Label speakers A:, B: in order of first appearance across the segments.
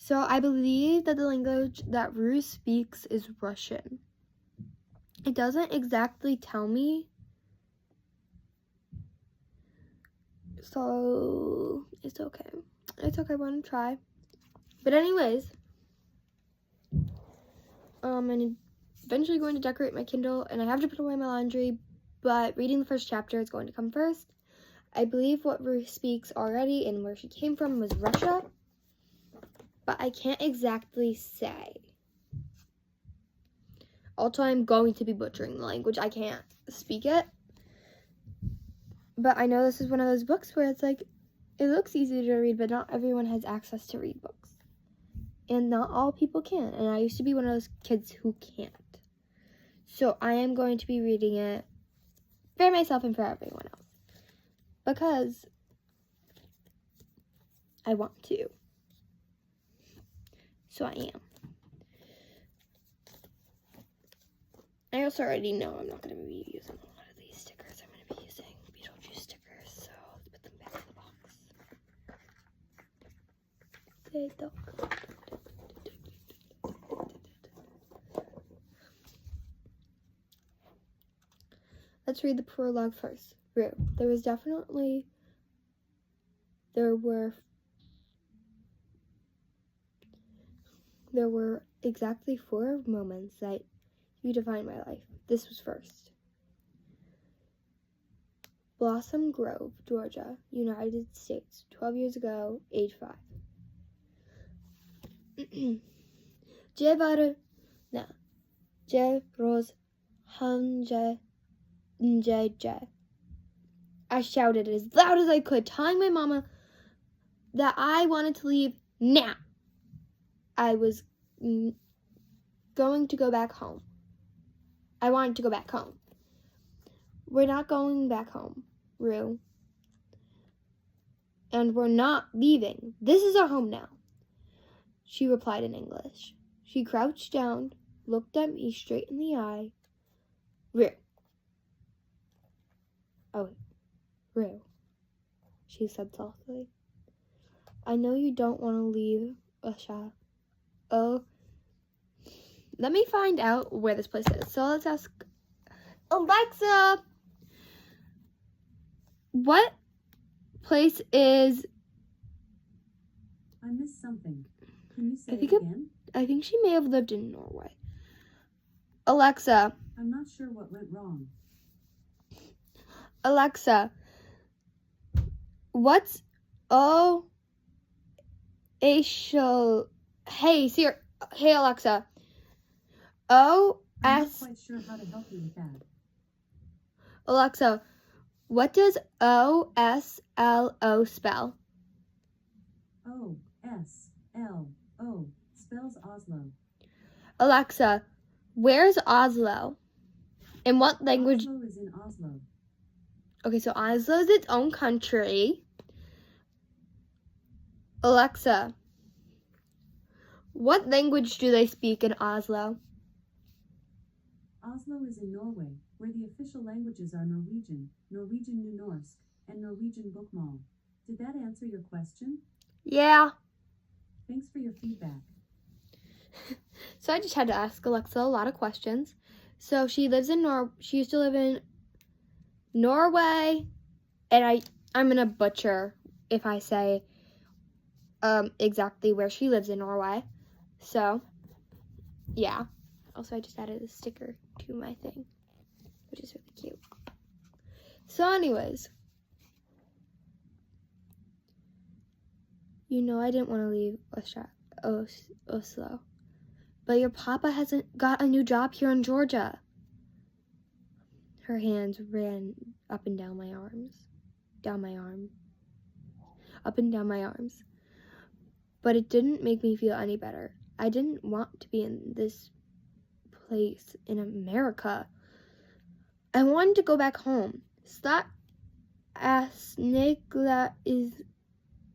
A: So I believe that the language that Rue speaks is Russian. It doesn't exactly tell me. So it's okay. It's okay, we're gonna try. But anyways, I'm eventually going to decorate my Kindle, and I have to put away my laundry, but reading the first chapter is going to come first. I believe what Ruth speaks already and where she came from was Russia, but I can't exactly say. Also, I'm going to be butchering the language. I can't speak it. But I know this is one of those books where it's like, it looks easy to read, but not everyone has access to read books. And not all people can. And I used to be one of those kids who can't. So I am going to be reading it for myself and for everyone else. Because I want to. So I am. I also already know I'm not going to be using a lot of these stickers. I'm going to be using Beetlejuice stickers. So let's put them back in the box. They don't. Let's read the prologue first. Rue. There were exactly 4 moments that you defined my life. This was first. Blossom Grove, Georgia, United States, 12 years ago, age 5. I shouted as loud as I could, telling my mama that I wanted to leave now. I was going to go back home. I wanted to go back home. We're not going back home, Rue. And we're not leaving. This is our home now, she replied in English. She crouched down, looked at me straight in the eye. Rue. Oh, Rue, she said softly. I know you don't want to leave Usha. Oh, let me find out where this place is. So let's ask Alexa, what place is...
B: I missed something. Can you say it again?
A: I think she may have lived in Norway. Alexa.
B: I'm not sure what went wrong.
A: Alexa, what's Hey Alexa.
B: I'm not quite sure how to help you with that.
A: Alexa, what does OSLO spell?
B: O-S-L-O spells Oslo.
A: Alexa, where's Oslo? In what language?
B: Oslo is in Oslo.
A: Okay, so Oslo is its own country. Alexa, what language do they speak in Oslo?
B: Oslo is in Norway, where the official languages are Norwegian, Norwegian Nynorsk, and Norwegian Bokmål. Did that answer your question?
A: Yeah.
B: Thanks for your feedback.
A: So I just had to ask Alexa a lot of questions. So she lives in she used to live in Norway, and I'm gonna butcher if I say exactly where she lives in Norway. So yeah. Also, I just added a sticker to my thing, which is really cute. So anyways, you know I didn't want to leave Oslo, but your papa hasn't got a new job here in Georgia. Her hands ran up and down my arms, up and down my arms. But it didn't make me feel any better. I didn't want to be in this place in America. I wanted to go back home. Slat Asnigla is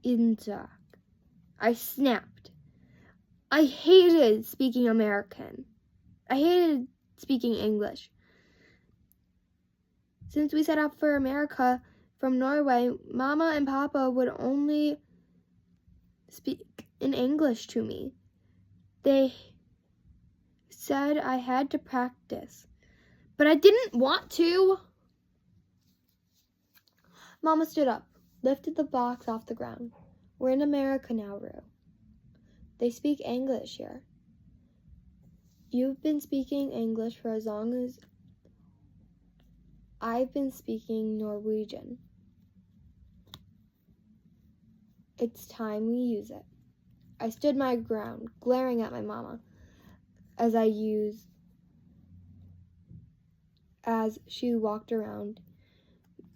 A: Inzak. I snapped. I hated speaking American. I hated speaking English. Since we set out for America from Norway, Mama and Papa would only speak in English to me. They said I had to practice, but I didn't want to. Mama stood up, lifted the box off the ground. We're in America now, Rue. They speak English here. You've been speaking English for as long as I've been speaking Norwegian. It's time we use it. I stood my ground, glaring at my mama as she walked around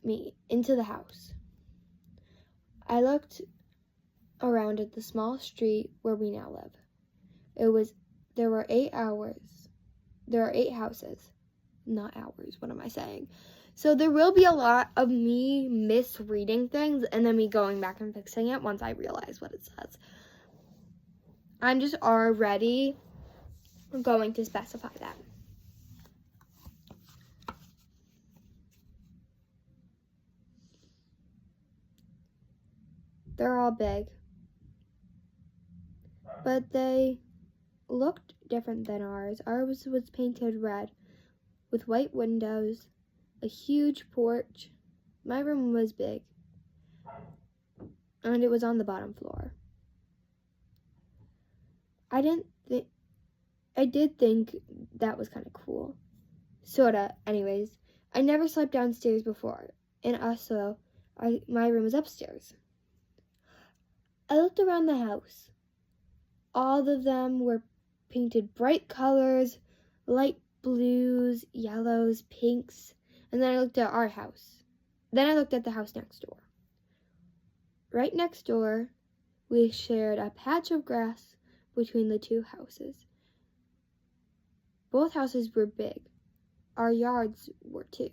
A: me into the house. I looked around at the small street where we now live. There are 8 houses. Not hours, what am I saying? So there will be a lot of me misreading things and then me going back and fixing it once I realize what it says. I'm just already going to specify that. They're all big, but they looked different than ours. Ours was painted red with white windows, a huge porch. My room was big, and it was on the bottom floor. I did think that was kind of cool. Sorta, anyways. I never slept downstairs before, and also, my room was upstairs. I looked around the house. All of them were painted bright colors, light blues, yellows, pinks, and then I looked at our house. Then I looked at the house next door. Right next door, we shared a patch of grass between the 2 houses. Both houses were big. Our yards were too.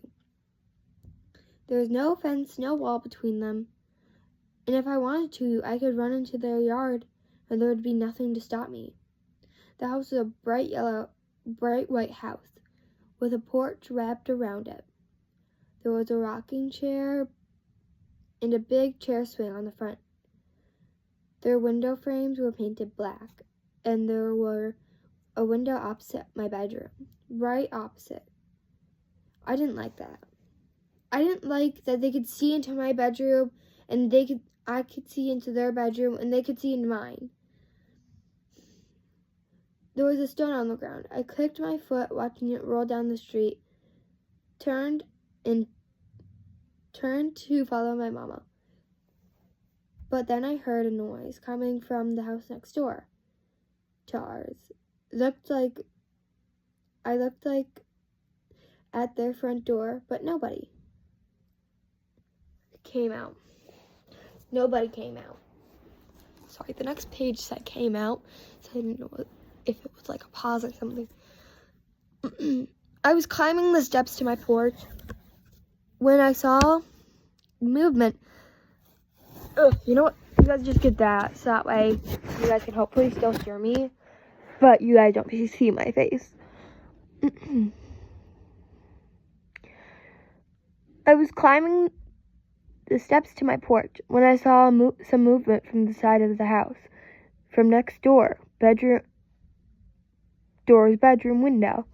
A: There was no fence, no wall between them, and if I wanted to, I could run into their yard and there would be nothing to stop me. The house was a bright white house with a porch wrapped around it. There was a rocking chair and a big chair swing on the front. Their window frames were painted black, and there were a window opposite my bedroom, right opposite. I didn't like that. I didn't like that they could see into my bedroom and I could see into their bedroom and they could see into mine. There was a stone on the ground. I clicked my foot watching it roll down the street, turned to follow my mama. But then I heard a noise coming from the house next door to ours. I looked at their front door, but nobody came out. Nobody came out. Sorry, the next page said came out, so I didn't know if it was like a pause or something. I was climbing the steps to my porch when I saw movement. You know what? You guys just get that, so that way you guys can hopefully still hear me, but you guys don't see my face. I was climbing the steps to my porch when I saw some movement from the side of the house, from next door, bedroom window,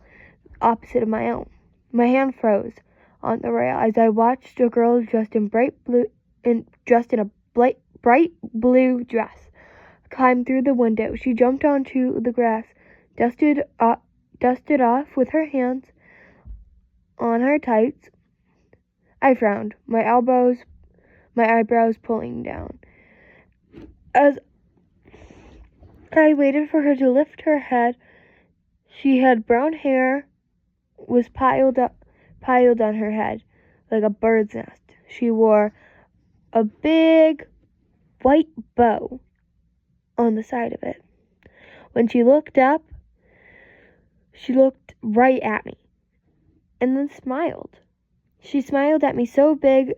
A: opposite of my own. My hand froze on the rail as I watched a girl dressed in a bright blue dress climb through the window. She jumped onto the grass, dusted off with her hands on her tights. I frowned, my eyebrows pulling down. As I waited for her to lift her head, she had brown hair was piled on her head like a bird's nest. She wore a big white bow on the side of it. When she looked up, she looked right at me and then smiled. She smiled at me so big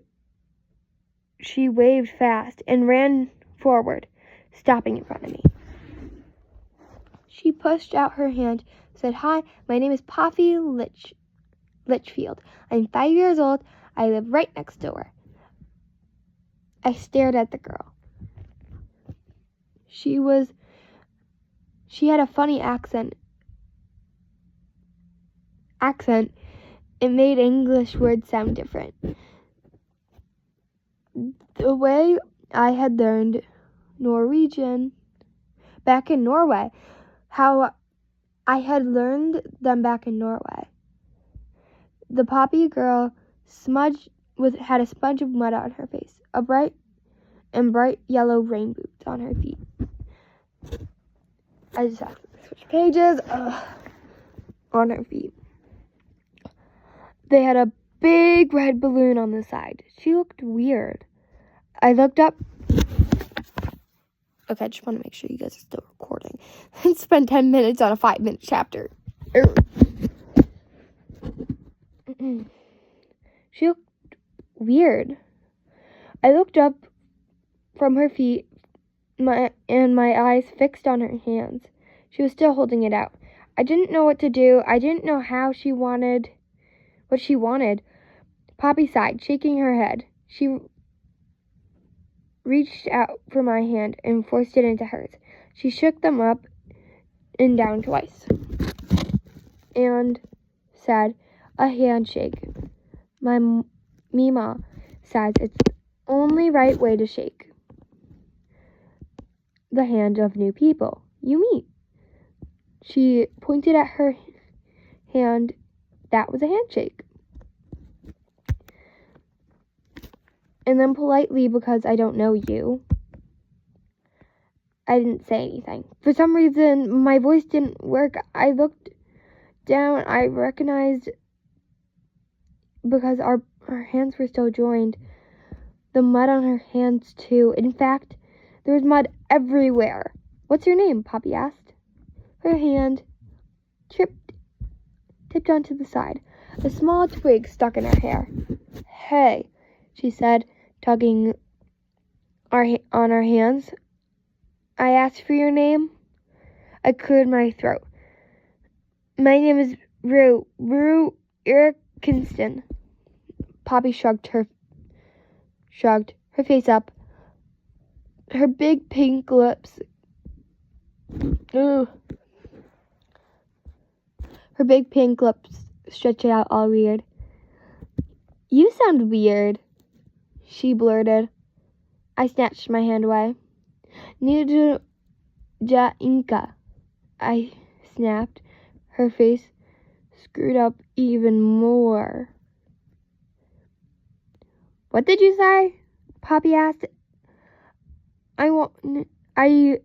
A: she waved fast and ran forward, stopping in front of me. She pushed out her hand, said, "Hi, my name is Poppy Litchfield. I'm 5 years old. I live right next door." I stared at the girl. She had a funny accent. It made English words sound different. The way I had learned Norwegian back in Norway, how I had learned them back in Norway. The poppy girl had a smudge of mud on her face, bright yellow rain boots on her feet. I just have to switch pages. On her feet. They had a big red balloon on the side. She looked weird. I looked up. Okay, I just want to make sure you guys are still recording. And spend 10 minutes on a 5-minute chapter. She looked weird. I looked up from her feet, my eyes fixed on her hands. She was still holding it out. I didn't know what to do. I didn't know what she wanted. Poppy sighed, shaking her head. She reached out for my hand and forced it into hers. She shook them up and down twice and said, "A handshake." My Mima says it's the only right way to shake the hand of new people you meet. She pointed at her hand. That was a handshake. And then politely, because I don't know you, I didn't say anything. For some reason, my voice didn't work. I looked down. I recognized, because our hands were still joined, the mud on her hands too. In fact, there was mud everywhere. "What's your name?" Poppy asked. Her hand tipped onto the side. A small twig stuck in her hair. "Hey," she said, tugging on our hands. "I asked for your name." I cleared my throat. "My name is Rue Erikinston." Poppy shrugged her face up. Her big pink lips. Her big pink lips stretched out all weird. "You sound weird," she blurted. I snatched my hand away. "Nidu ja Inca," I snapped. Her face screwed up even more. "What did you say?" Poppy asked.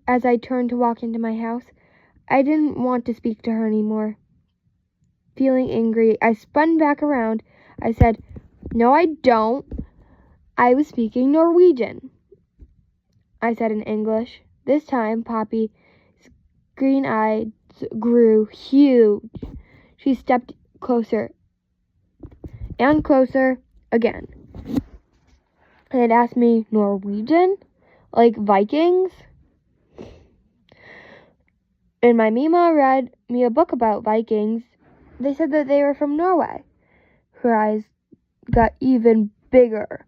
A: As I turned to walk into my house, I didn't want to speak to her anymore. Feeling angry, I spun back around. I said, "No, I don't. I was speaking Norwegian," I said in English. This time, Poppy's green eyes grew huge. She stepped closer and closer again and asked me, "Norwegian? Like Vikings?" And my Mima read me a book about Vikings. They said that they were from Norway. Her eyes got even bigger.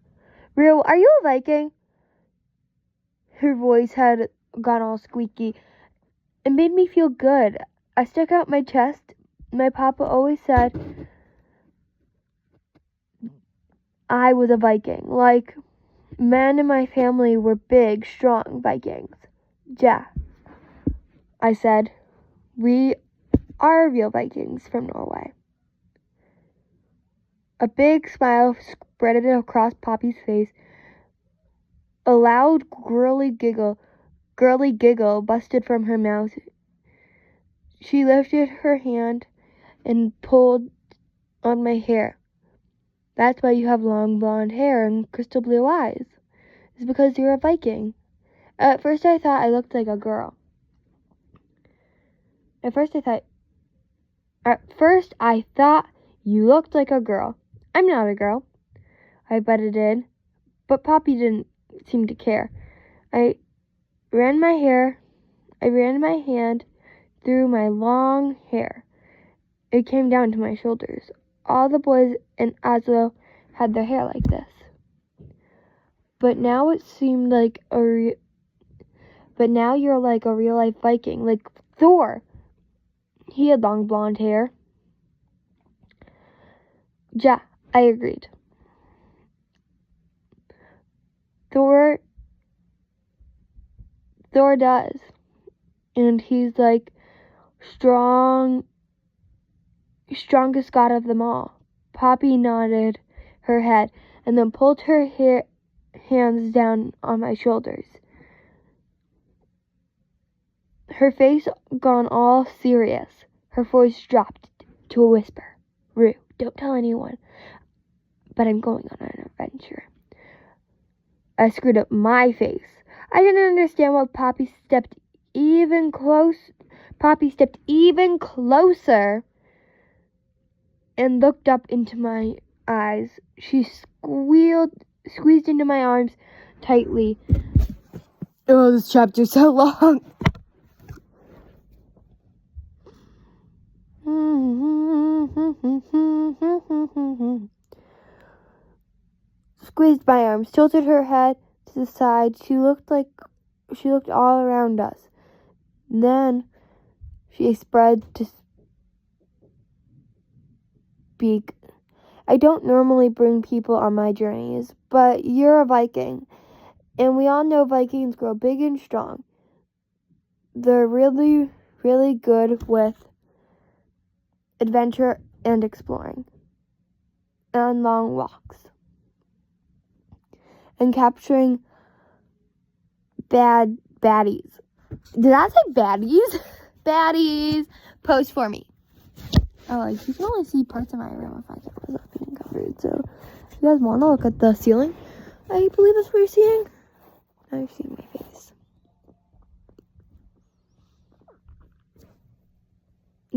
A: "Real, are you a Viking?" Her voice had gone all squeaky. It made me feel good. I stuck out my chest. My papa always said I was a Viking. Like, men in my family were big, strong Vikings. "Yeah," I said. "We are real Vikings from Norway." A big smile spread across Poppy's face. A loud, girly giggle busted from her mouth. She lifted her hand and pulled on my hair. "That's why you have long blonde hair and crystal blue eyes. It's because you're a Viking." At first I thought I looked like a girl. At first I thought you looked like a girl. "I'm not a girl," I butted in, but Poppy didn't seem to care. I ran my hand through my long hair. It came down to my shoulders. All the boys in Oslo had their hair like this. But now it seemed like but now you're like a real-life Viking, like Thor. He had long blonde hair. Yeah, I agreed. Thor does. And he's like strongest god of them all. Poppy nodded her head and then pulled her hands down on my shoulders. Her face gone all serious. Her voice dropped to a whisper. Rue, don't tell anyone, but I'm going on an adventure. I screwed up my face. I didn't understand what Poppy stepped even closer and looked up into my eyes. She squeezed into my arms tightly. Oh, this chapter's so long. Squeezed my arms, tilted her head to the side. She looked all around us. Then she spread to speak. I don't normally bring people on my journeys, but you're a Viking, and we all know Vikings grow big and strong. They're really, really good with adventure and exploring, and long walks, and capturing baddies. Did I say baddies? Baddies! Post for me. Oh, you can only see parts of my room if I get myself being covered. So, if you guys want to look at the ceiling, I believe that's what you're seeing. Now you're seeing my face.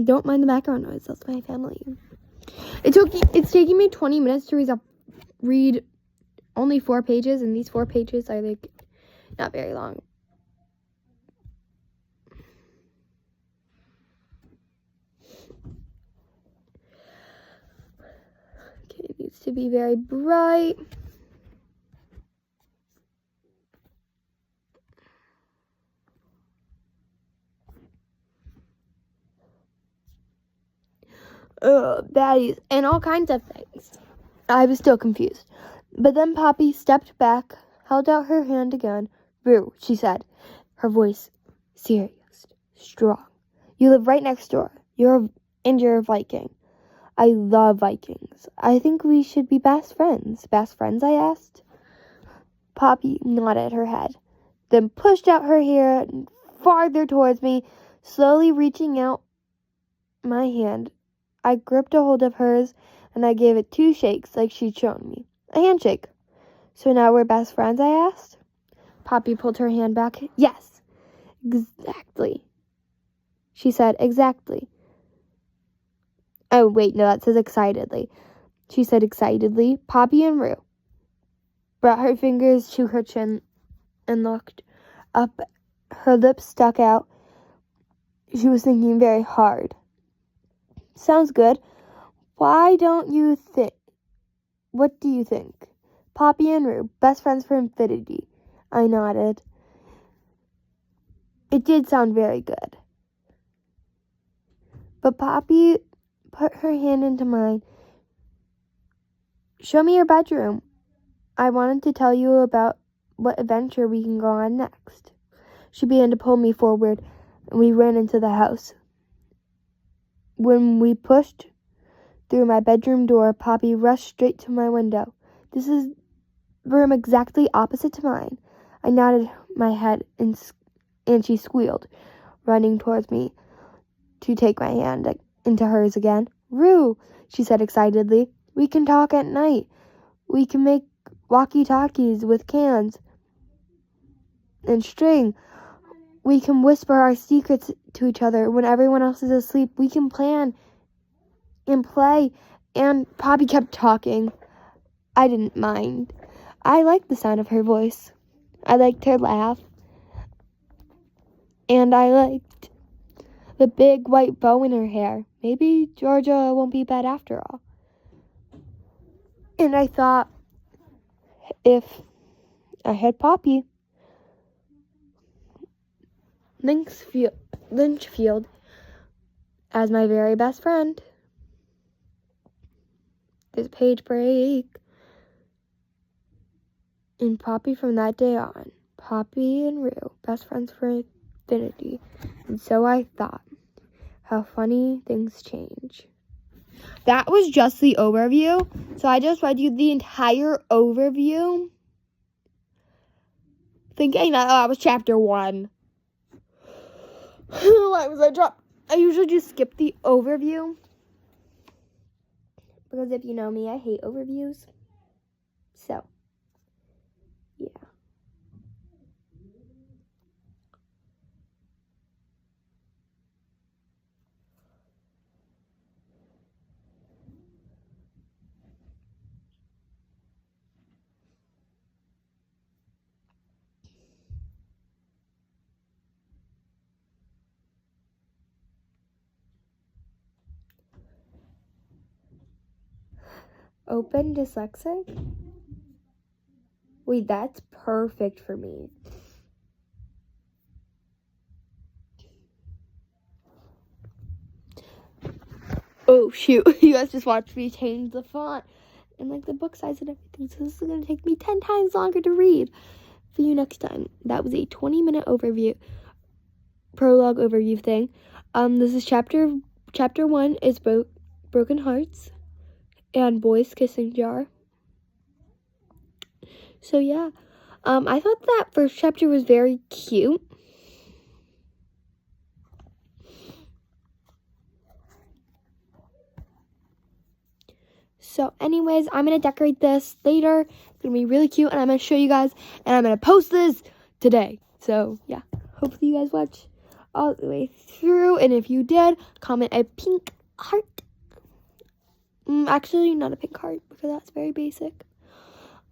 A: Don't mind the background noise. That's my family. It's taking me 20 minutes to read only 4 pages, and these 4 pages are like not very long. Okay, it needs to be very bright. Baddies, and all kinds of things. I was still confused. But then Poppy stepped back, held out her hand again. Rue, she said, her voice serious, strong. You live right next door. You're a Viking. I love Vikings. I think we should be best friends. Best friends, I asked. Poppy nodded her head, then pushed out her hair farther towards me, slowly reaching out my hand. I gripped a hold of hers, and I gave it 2 shakes like she'd shown me. A handshake. So now we're best friends, I asked. Poppy pulled her hand back. Yes, exactly. She said, exactly. Oh, wait, no, that says excitedly. She said excitedly. Poppy and Rue brought her fingers to her chin and looked up. Her lips stuck out. She was thinking very hard. Sounds good. What do you think? Poppy and Rue, best friends for infinity. I nodded. It did sound very good. But Poppy put her hand into mine. Show me your bedroom. I wanted to tell you about what adventure we can go on next. She began to pull me forward, and we ran into the house. When we pushed through my bedroom door, Poppy rushed straight to my window. This is the room exactly opposite to mine. I nodded my head, and she squealed, running towards me to take my hand into hers again. Rue, she said excitedly, we can talk at night. We can make walkie-talkies with cans and string. We can whisper our secrets to each other when everyone else is asleep. We can plan and play. And Poppy kept talking. I didn't mind. I liked the sound of her voice. I liked her laugh. And I liked the big white bow in her hair. Maybe Georgia won't be bad after all. And I thought, if I had Poppy, Lynchfield as my very best friend. This page break. And Poppy from that day on. Poppy and Rue, best friends for infinity. And so I thought, how funny things change. That was just the overview. So I just read you the entire overview, thinking that was chapter 1. Why was I dropped? I usually just skip the overview. Because if you know me, I hate overviews. So, yeah. Open dyslexic? Wait, that's perfect for me. Oh, shoot. You guys just watched me change the font and, like, the book size and everything. So this is going to take me 10 times longer to read for you next time. That was a 20-minute overview, prologue overview thing. This is chapter 1 is Broken Hearts and Boys Kissing Jar. So, yeah. I thought that first chapter was very cute. So, anyways, I'm going to decorate this later. It's going to be really cute, and I'm going to show you guys, and I'm going to post this today. So, yeah. Hopefully you guys watch all the way through, and if you did, comment a pink heart. Actually, not a pink heart, because that's very basic.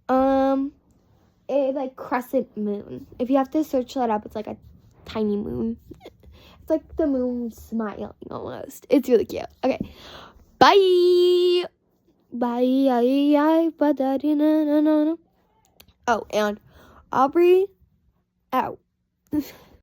A: A, like, crescent moon. If you have to search that up, it's like a tiny moon. It's like the moon smiling, almost. It's really cute. Okay. Bye! Bye. Oh, and Aubrey out.